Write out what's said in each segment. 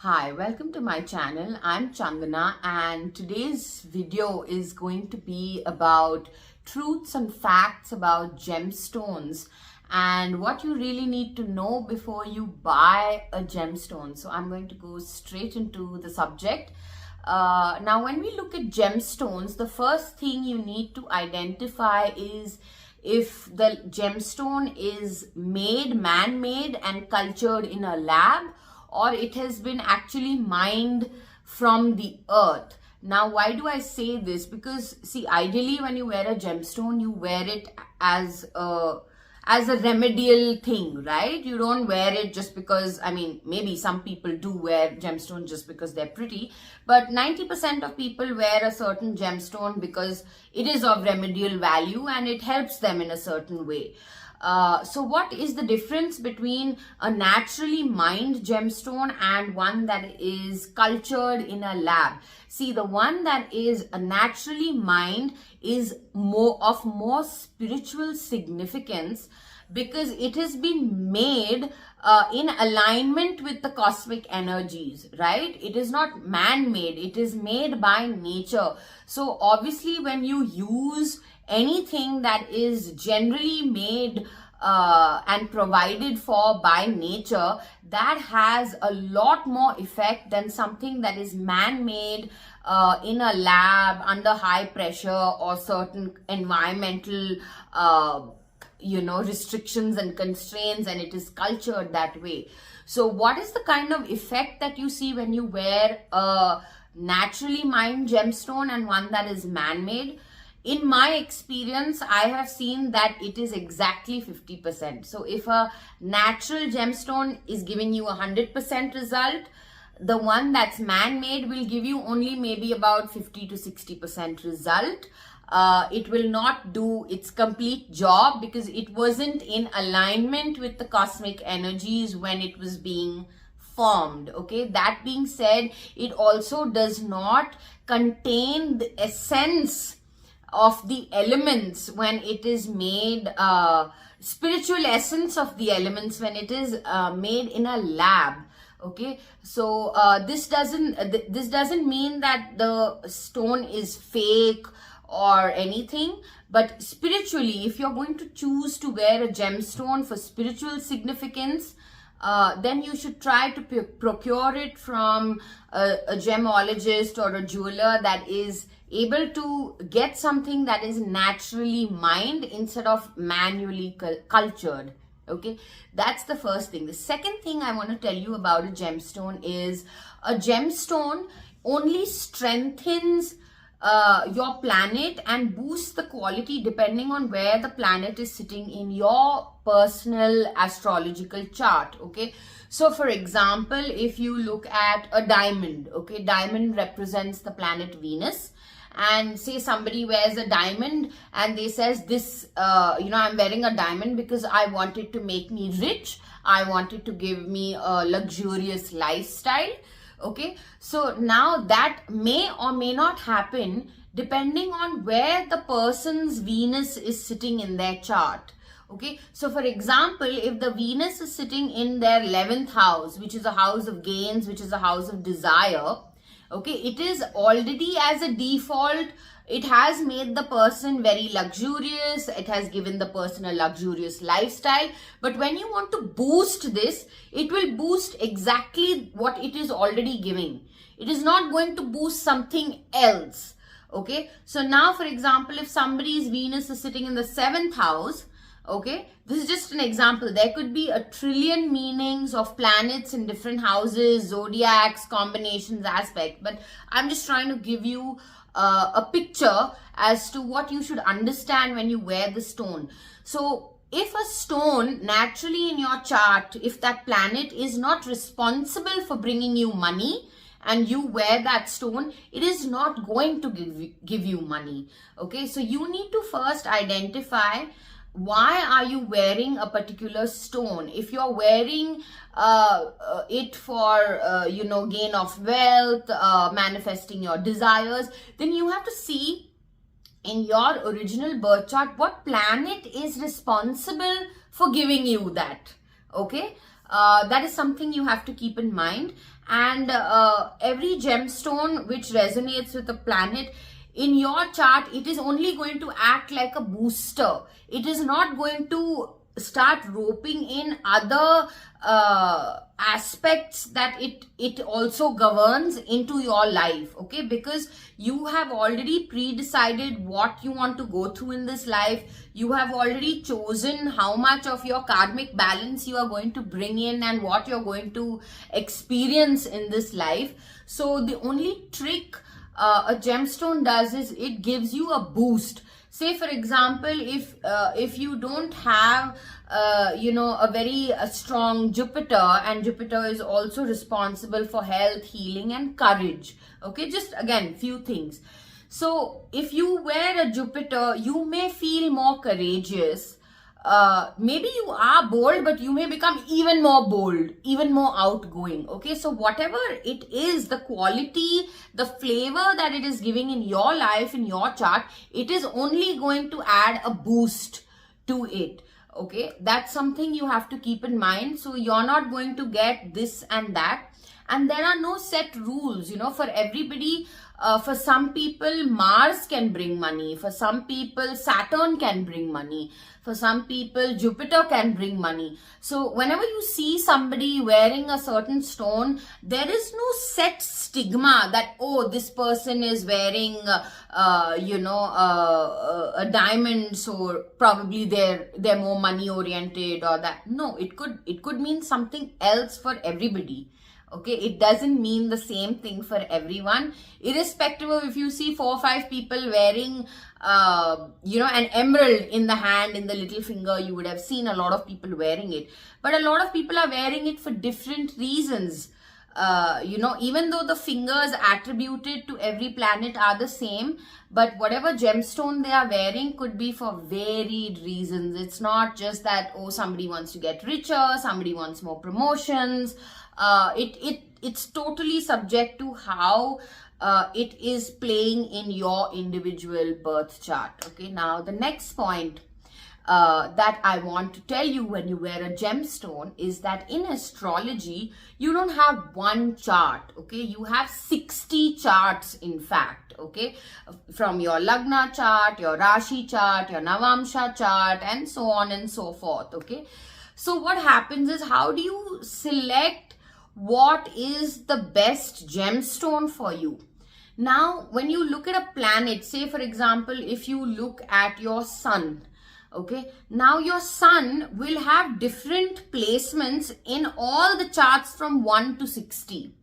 Hi, welcome to my channel. I'm Chandana and today's video is going to be about truths and facts about gemstones and what you really need to know before you buy a gemstone. So I'm going to go straight into the subject. Now, when we look at gemstones, the first thing you need to identify is if the gemstone is man-made and cultured in a lab, or it has been actually mined from the earth. Now, why do I say this? Because see, ideally when you wear a gemstone, you wear it as a remedial thing, right? You don't wear it just because, maybe some people do wear gemstones just because they're pretty, but 90% of people wear a certain gemstone because it is of remedial value and it helps them in a certain way. So what is the difference between a naturally mined gemstone and one that is cultured in a lab? See, the one that is naturally mined is more spiritual significance because it has been made in alignment with the cosmic energies, right? It is not man-made, it is made by nature. So obviously when you use anything that is generally made and provided for by nature, that has a lot more effect than something that is man-made in a lab under high pressure or certain environmental restrictions and constraints, and it is cultured that way. So what is the kind of effect that you see when you wear a naturally mined gemstone and one that is man-made? In my experience, I have seen that it is exactly 50%. So if a natural gemstone is giving you 100% result, the one that's man-made will give you only maybe about 50 to 60% result. It will not do its complete job because it wasn't in alignment with the cosmic energies when it was being formed. Okay, that being said, it also does not contain the essence of the elements when it is made, spiritual essence of the elements when it is made in a lab. Okay, so this doesn't mean that the stone is fake or anything, but spiritually, if you're going to choose to wear a gemstone for spiritual significance, then you should try to procure it from a gemologist or a jeweler that is able to get something that is naturally mined instead of manually cultured. Okay, that's the first thing. The second thing I want to tell you about a gemstone is a gemstone only strengthens your planet and boosts the quality depending on where the planet is sitting in your personal astrological chart. Okay, so for example, if you look at a diamond, okay, diamond represents the planet Venus, and say somebody wears a diamond and they says this, I'm wearing a diamond because I want it to make me rich, I want it to give me a luxurious lifestyle. Okay, so now that may or may not happen depending on where the person's Venus is sitting in their chart. Okay, so for example, if the Venus is sitting in their 11th house, which is a house of gains, which is a house of desire, okay, it is already as a default, it has made the person very luxurious, it has given the person a luxurious lifestyle. But when you want to boost this, it will boost exactly what it is already giving. It is not going to boost something else. Okay, so now for example, if somebody's Venus is sitting in the 7th house, okay, this is just an example. There could be a trillion meanings of planets in different houses, zodiacs, combinations, aspect. But I'm just trying to give you a picture as to what you should understand when you wear the stone. So if a stone naturally in your chart, if that planet is not responsible for bringing you money, and you wear that stone, it is not going to give you money. Okay, so you need to first identify why are you wearing a particular stone. If you're wearing it for gain of wealth, manifesting your desires, then you have to see in your original birth chart what planet is responsible for giving you that. Okay, that is something you have to keep in mind. and every gemstone which resonates with the planet in your chart, it is only going to act like a booster. It is not going to start roping in other aspects that it also governs into your life, okay? Because you have already pre-decided what you want to go through in this life. You have already chosen how much of your karmic balance you are going to bring in and what you're going to experience in this life. So the only trick a gemstone does is it gives you a boost. Say for example, if you don't have a very strong Jupiter, and Jupiter is also responsible for health, healing and courage, okay, just again few things. So if you wear a Jupiter, you may feel more courageous. Maybe you are bold, but you may become even more bold, even more outgoing, okay? So whatever it is, the quality, the flavor that it is giving in your life, in your chart, it is only going to add a boost to it, okay? That's something you have to keep in mind. So you're not going to get this and that, and there are no set rules, for everybody. For some people, Mars can bring money. For some people, Saturn can bring money. For some people, Jupiter can bring money. So whenever you see somebody wearing a certain stone, there is no set stigma that, oh, this person is wearing, a diamond, so probably they're more money oriented or that. No, it could mean something else for everybody. Okay, it doesn't mean the same thing for everyone. Irrespective of if you see 4 or 5 people wearing, an emerald in the hand, in the little finger, you would have seen a lot of people wearing it. But a lot of people are wearing it for different reasons. Even though the fingers attributed to every planet are the same, but whatever gemstone they are wearing could be for varied reasons. It's not just that, oh, somebody wants to get richer, somebody wants more promotions. It's totally subject to how it is playing in your individual birth chart. Okay, now the next point that I want to tell you when you wear a gemstone is that in astrology, you don't have one chart, okay? You have 60 charts, in fact, okay? From your Lagna chart, your Rashi chart, your Navamsha chart, and so on and so forth, okay? So what happens is, how do you select what is the best gemstone for you? Now, when you look at a planet, say for example, if you look at your sun, okay, now your sun will have different placements in all the charts from 1 to 60.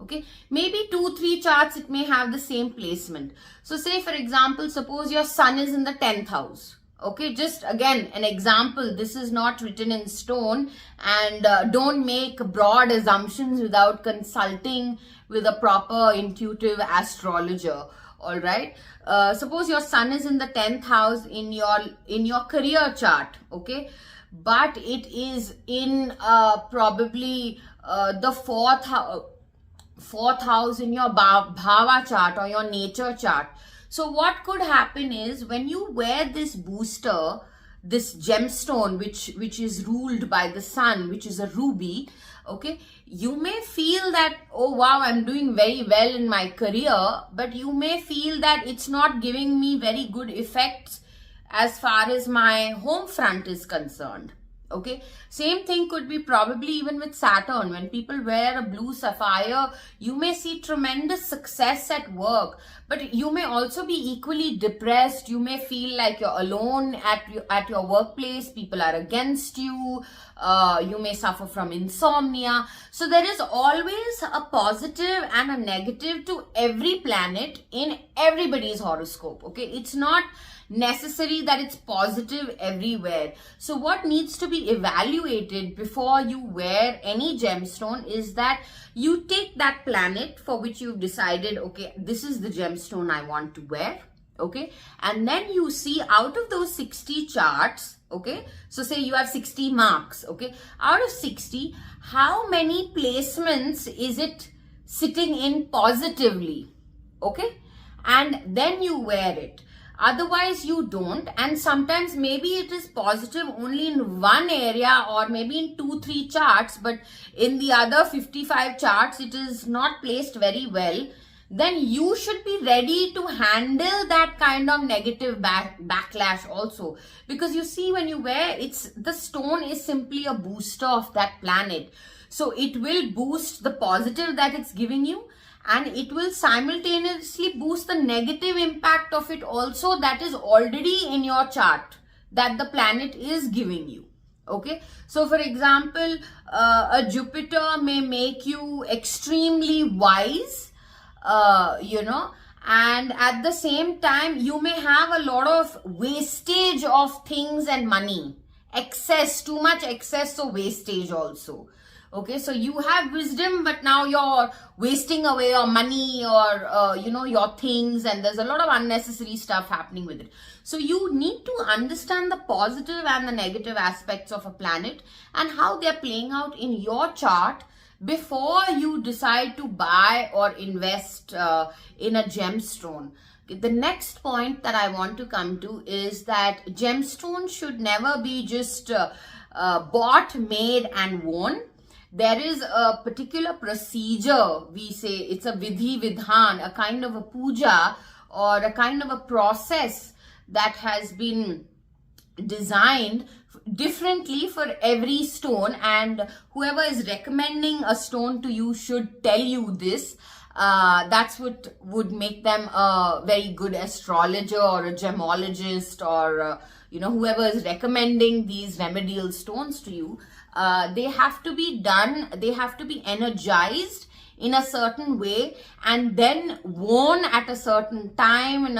Okay, maybe 2-3 charts it may have the same placement. So say for example, suppose your sun is in the 10th house. Okay, just again an example. This is not written in stone, and don't make broad assumptions without consulting with a proper intuitive astrologer. All right, suppose your sun is in the 10th house in your career chart, okay, but it is in probably the fourth house in your bhava chart or your nature chart. So what could happen is, when you wear this booster, this gemstone which is ruled by the sun, which is a ruby, okay, you may feel that, oh wow, I'm doing very well in my career, but you may feel that it's not giving me very good effects as far as my home front is concerned. Okay, same thing could be probably even with Saturn. When people wear a blue sapphire, you may see tremendous success at work, but you may also be equally depressed. You may feel like you're alone at your workplace. People are against you. You may suffer from insomnia. So there is always a positive and a negative to every planet in everybody's horoscope. Okay, it's not necessary that it's positive everywhere. So what needs to be evaluated before you wear any gemstone is that you take that planet for which you've decided, okay, this is the gemstone I want to wear, okay, and then you see out of those 60 charts, okay, so say you have 60 marks, okay, out of 60, how many placements is it sitting in positively, okay, and then you wear it. Otherwise you don't. And sometimes maybe it is positive only in one area, or maybe in 2-3 charts, but in the other 55 charts it is not placed very well. Then you should be ready to handle that kind of negative backlash also. Because you see, when you wear, the stone is simply a booster of that planet. So it will boost the positive that it's giving you, and it will simultaneously boost the negative impact of it also, that is already in your chart, that the planet is giving you. Okay, so for example, a Jupiter may make you extremely wise, and at the same time you may have a lot of wastage of things and money, too much excess, so wastage also. Okay, so you have wisdom, but now you're wasting away your money, or your things, and there's a lot of unnecessary stuff happening with it. So you need to understand the positive and the negative aspects of a planet and how they're playing out in your chart before you decide to buy or invest in a gemstone. The next point that I want to come to is that gemstones should never be just bought, made and worn. There is a particular procedure, we say it's a vidhi vidhan, a kind of a puja or a kind of a process that has been designed differently for every stone, and whoever is recommending a stone to you should tell you this. That's what would make them a very good astrologer or a gemologist, or whoever is recommending these remedial stones to you. They have to be done, they have to be energized in a certain way, and then worn at a certain time in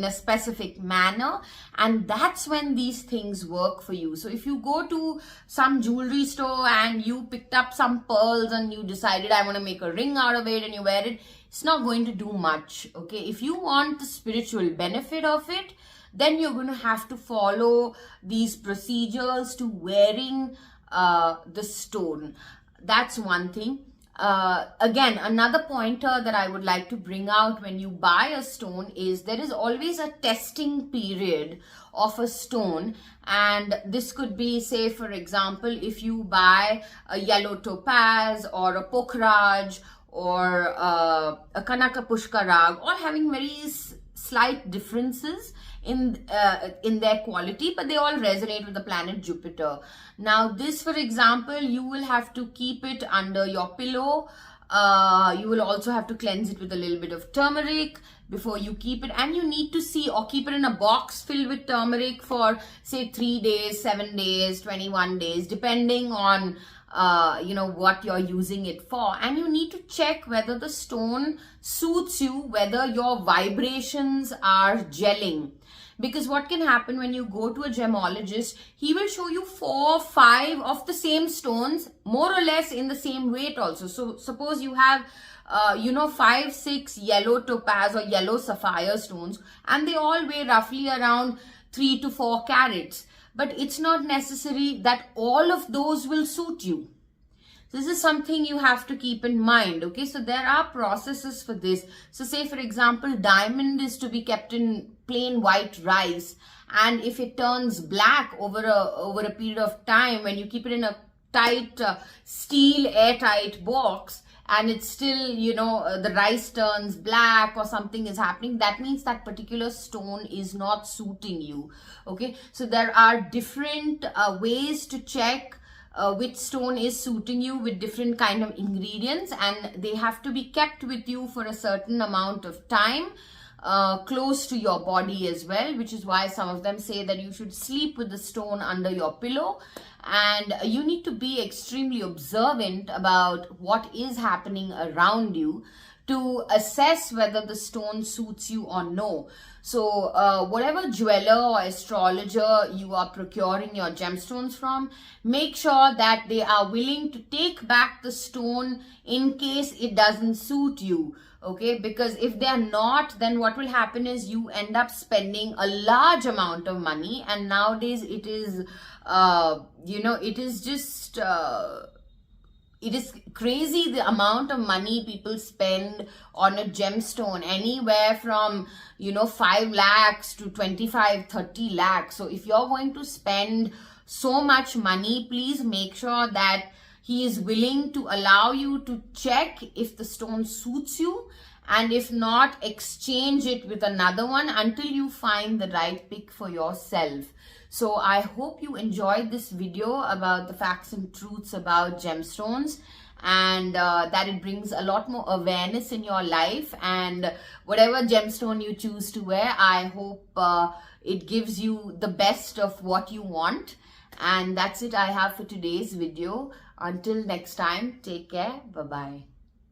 a specific manner, and that's when these things work for you. So if you go to some jewelry store and you picked up some pearls and you decided, I want to make a ring out of it, and you wear it, it's not going to do much. Okay, if you want the spiritual benefit of it, then you're going to have to follow these procedures to wearing the stone. That's one thing. Again, another pointer that I would like to bring out when you buy a stone is there is always a testing period of a stone, and this could be, say for example, if you buy a yellow topaz or a pokhraj or a kanaka pushkarag, all having very slight differences in their quality, but they all resonate with the planet Jupiter. Now this, for example, you will have to keep it under your pillow. You will also have to cleanse it with a little bit of turmeric before you keep it, and you need to see, or keep it in a box filled with turmeric for say 3 days, 7 days, 21 days, depending on what you're using it for. And you need to check whether the stone suits you, whether your vibrations are gelling. Because what can happen when you go to a gemologist, he will show you 4 or 5 of the same stones, more or less in the same weight also. So suppose you have 5-6 yellow topaz or yellow sapphire stones, and they all weigh roughly around 3 to 4 carats. But it's not necessary that all of those will suit you. This is something you have to keep in mind. Okay, so there are processes for this. So say for example, diamond is to be kept in plain white rice, and if it turns black over a period of time, when you keep it in a tight steel airtight box, and it's still, the rice turns black or something is happening, that means that particular stone is not suiting you. Okay, so there are different ways to check which stone is suiting you with different kind of ingredients, and they have to be kept with you for a certain amount of time, close to your body as well, which is why some of them say that you should sleep with the stone under your pillow. And you need to be extremely observant about what is happening around you to assess whether the stone suits you or no. So whatever jeweler or astrologer you are procuring your gemstones from, make sure that they are willing to take back the stone in case it doesn't suit you. Okay, because if they are not, then what will happen is you end up spending a large amount of money, and nowadays it is it is just it is crazy the amount of money people spend on a gemstone, anywhere from 5 lakhs to 25-30 lakhs. So if you're going to spend so much money, please make sure that he is willing to allow you to check if the stone suits you, and if not, exchange it with another one until you find the right pick for yourself. So I hope you enjoyed this video about the facts and truths about gemstones, and that it brings a lot more awareness in your life. And whatever gemstone you choose to wear, I hope it gives you the best of what you want. And that's it I have for today's video. Until next time, take care. Bye-bye.